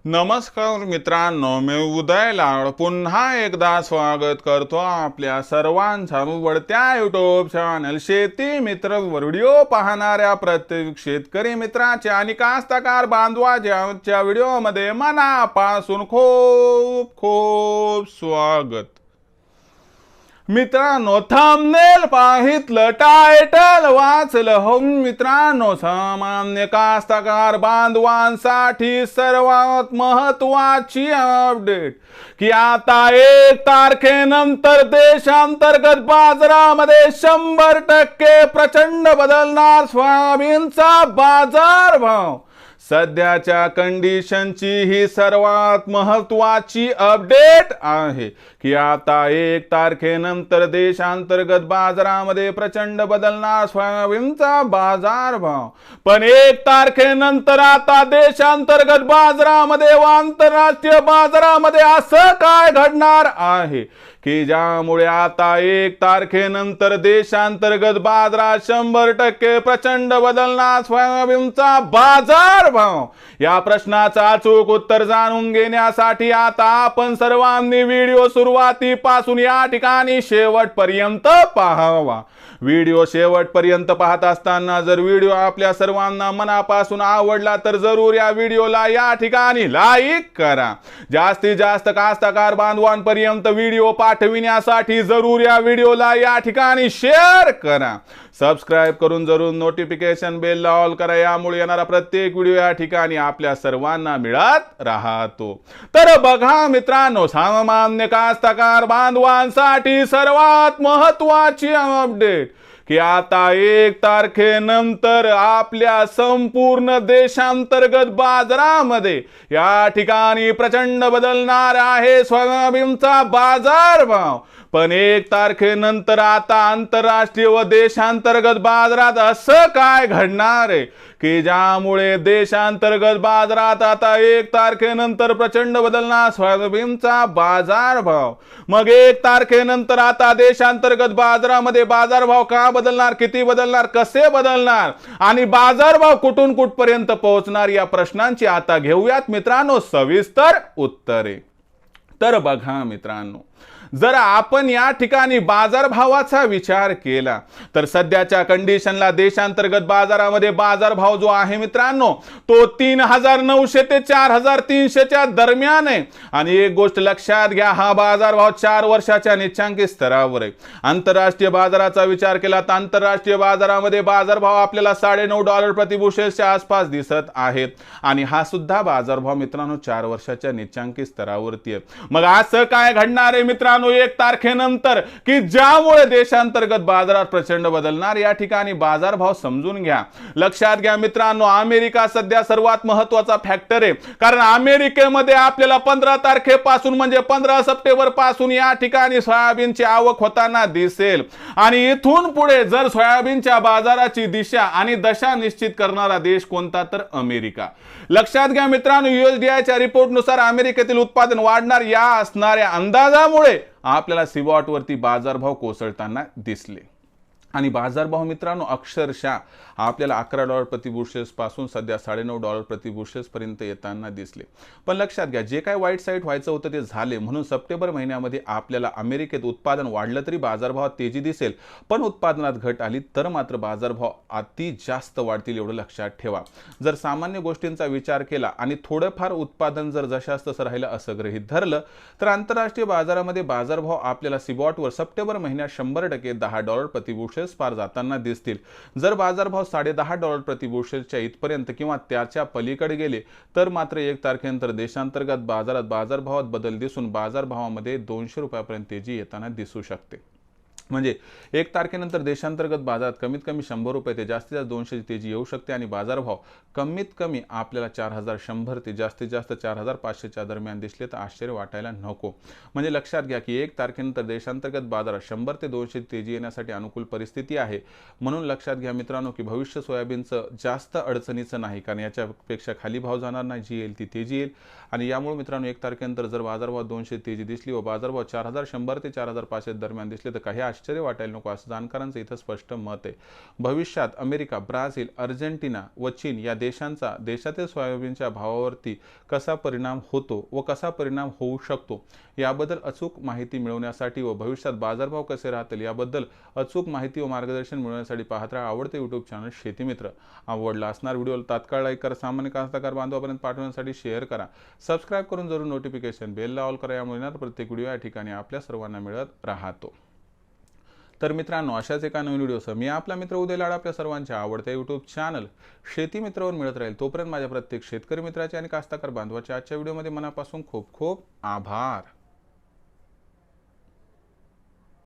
नमस्कार मित्रांनो, मी उदय लाड पुन्हा एकदा स्वागत करतो आपल्या सर्वांचा आवडत्या युट्यूब चॅनल शेती मित्र व्हिडिओ पाहणाऱ्या प्रत्येक शेतकरी मित्राचे आणि कास्तकार बांधवाच्या व्हिडिओमध्ये मनापासून खूप खूप स्वागत। मित्रांनो, थंबनेल पाहितलं, टायटल वाचलं हो मित्रांनो, सामान्य कास्तकार बांधवांसाठी सर्वात महत्वाची अपडेट की आता 1 तारखेनंतर देशांतर्गत बाजारामध्ये 100% प्रचंड बदलणार सोयाबीनचा बाजारभाव। सध्याच्या कंडिशनची ही सर्वात महत्वाची अपडेट आहे की आता 1 तारखेनंतर देशांतर्गत बाजारामध्ये प्रचंड बदलणार सोयाबीनचा बाजारभाव। पण 1 तारखेनंतर आता देशांतर्गत बाजारामध्ये व आंतरराष्ट्रीय बाजारामध्ये असं काय घडणार आहे की ज्यामुळे आता 1 तारखेनंतर देशांतर्गत बाजारात 100% प्रचंड बदलणार सोयाबीनचा बाजारभाव। या प्रश्नाचं अचूक उत्तर जाणून घेण्यासाठी आता आपण सर्वांनी व्हिडिओ सुरुवातीपासून या ठिकाणी शेवटपर्यंत पाहावा। व्हिडिओ शेवटपर्यंत पाहत असताना जर व्हिडिओ आपल्या सर्वांना मनापासून आवडला तर जरूर या व्हिडिओला या ठिकाणी लाईक करा। जास्तीत जास्त कास्तकार बांधवांपर्यंत व्हिडिओ पाठविण्यासाठी जरूर या व्हिडिओला या ठिकाणी शेअर करा। सबस्क्राइब करून जरूर नोटिफिकेशन बेल ला ऑल करा, यामुळे येणारा प्रत्येक व्हिडिओ या ठिकाणी आपल्या सर्वांना मिळत राहतो। तर बघा मित्रांनो, सामान्य कास्तकार बांधवांसाठी सर्वात महत्वाची अपडेट की आता 1 तारखेनंतर आपल्या संपूर्ण देशांतर्गत बाजारामध्ये या ठिकाणी प्रचंड बदलणार आहे सोयाबीनचा बाजारभाव। पण 1 तारखेनंतर आता आंतरराष्ट्रीय व देशांतर्गत बाजारात असं काय घडणार आहे की ज्यामुळे देशांतर्गत बाजारात आता 1 तारखेनंतर प्रचंड बदलणार सोयाबीनचा बाजारभाव। मग 1 तारखेनंतर आता देशांतर्गत बाजारामध्ये बाजारभाव का बदलणार, किती बदलणार, कसे बदलणार आणि बाजारभाव कुठून कुठपर्यंत पोहोचणार, या प्रश्नांची आता घेऊयात मित्रांनो सविस्तर उत्तरे। तर बघा मित्रांनो, जर आपण या ठिकाणी बाजारभावाचा विचार केला तर सध्याच्या कंडिशनला देशांतर्गत बाजारामध्ये बाजारभाव जो आहे मित्रांनो तो 3900 ते 4300 च्या दरम्यान आहे। आणि एक गोष्ट लक्षात घ्या, हा बाजारभाव 4 वर्षाच्या निच्चांकी स्तरावर आहे। आंतरराष्ट्रीय बाजाराचा विचार केला तर आंतरराष्ट्रीय बाजारामध्ये बाजारभाव आपल्याला $9.5 प्रति बुशेलच्या आसपास दिसत आहेत आणि हा सुद्धा बाजारभाव मित्रांनो 4 वर्षाच्या निच्चांकी स्तरावरती आहे। मग असं काय घडणार आहे मित्रांनो 1 तारखेनंतर की ज्यामुळे देशांतर्गत बाजारात प्रचंड बदलणार, या ठिकाणी बाजारभाव समजून घ्या। लक्षात घ्या मित्रांनो, अमेरिका सध्या सर्वात महत्त्वाचा फॅक्टर आहे, कारण अमेरिकेमध्ये आपल्याला 15 तारखेपासून म्हणजे 15 सप्टेंबर पासून या ठिकाणी सोयाबीनची आवक होताना दिसेल। आणि इथून पुढे जर सोयाबीनच्या बाजाराची दिशा आणि दशा निश्चित करणारा देश कोणता तर अमेरिका। लक्षात घ्या मित्रांनो, USDAच्या रिपोर्टनुसार अमेरिकेतील उत्पादन वाढणार या असणाऱ्या अंदाजामुळे आपल्याला सीबॉट वरती बाजारभाव कोसळताना दिसले। आणि बाजारभाव मित्रांनो अक्षरशः आपल्याला $11 प्रति बुशेल्स पासून सध्या $9.5 प्रति बुशेल्स पर्यंत येताना दिसले। पण लक्षात घ्या, जे काय वाईट साईड व्हायचं होतं ते झाले, म्हणून सप्टेंबर महिन्यामध्ये आपल्याला अमेरिकेत उत्पादन वाढलं तरी बाजारभावात तेजी दिसेल, पण उत्पादनात घट आली तर मात्र बाजारभाव अति जास्त वाढतील एवढं लक्षात ठेवा। जर सामान्य गोष्टींचा विचार केला आणि थोडंफार उत्पादन जर जशास तसं राहिलं असं गृहीत धरलं तर आंतरराष्ट्रीय बाजारामध्ये बाजारभाव आपल्याला सीबॉटवर सप्टेंबर महिन्यात 100% $10 प्रति बुशेल पार जाताना दिसतील। जर बाजारभाव $10.5 प्रति बुशेलच्या इथपर्यंत किंवा त्याच्या पलीकडे गेले तर मात्र 1 तारखेनंतर देशांतर्गत बाजारात बाजारभावात बदल दिसून बाजारभावामध्ये $200 तेजी येताना दिसू शकते। म्हणजे 1 तारखेनंतर देशांतर्गत बाजारात कमीत कमी $100 ते जास्तीत जास्त 200 ची तेजी येऊ शकते आणि बाजारभाव कमीत कमी आपल्याला 4100 ते जास्तीत जास्त 4500 च्या दरम्यान दिसले तर आश्चर्य वाटायला नको। म्हणजे लक्षात घ्या की 1 तारखेनंतर देशांतर्गत बाजारात 100 ते 200 तेजी येण्यासाठी अनुकूल परिस्थिती आहे। म्हणून लक्षात घ्या मित्रांनो की भविष्य सोयाबीनचं जास्त अडचणीचं नाही, कारण याच्यापेक्षा खाली भाव जाणार नाही, जी येईल ती तेजी येईल। आणि यामुळे मित्रांनो 1 तारखेनंतर जर बाजारभाव 200 तेजी दिसली व बाजारभाव 4100 ते 4500 दरम्यान दिसले तर काही आश्चर्य वाटायला नको असं जाणकारांचं इथं स्पष्ट मत आहे। भविष्यात अमेरिका, ब्राझील, अर्जेंटिना व चीन या देशांचा देशातील सोयाबीनच्या भावावरती कसा परिणाम होतो व कसा परिणाम होऊ शकतो याबद्दल अचूक माहिती मिळवण्यासाठी व भविष्यात बाजारभाव कसे राहतील याबद्दल अचूक माहिती व मार्गदर्शन मिळवण्यासाठी पाहत राहा आवडते यूट्यूब चॅनल शेतीमित्र। आवडला असणार व्हिडिओला तात्काळ लाईक करा, सामान्य कास्तकार बांधवापर्यंत पाठवण्यासाठी शेअर करा, सबस्क्राईब करून जरूर नोटिफिकेशन बेलला ऑल करा, यामुळे प्रत्येक व्हिडिओ या ठिकाणी आपल्या सर्वांना मिळत राहतो। तर मित्रांनो, अशाच एका नवीन व्हिडिओसह मी आपला मित्र उदय लाड आपल्या सर्वांच्या आवडत्या यूट्यूब चॅनल शेती मित्रावर मिळत राहील। तोपर्यंत माझ्या प्रत्येक शेतकरी मित्राचे आणि कास्तकार बांधवाच्या आजच्या व्हिडिओमध्ये मनापासून खूप खूप आभार।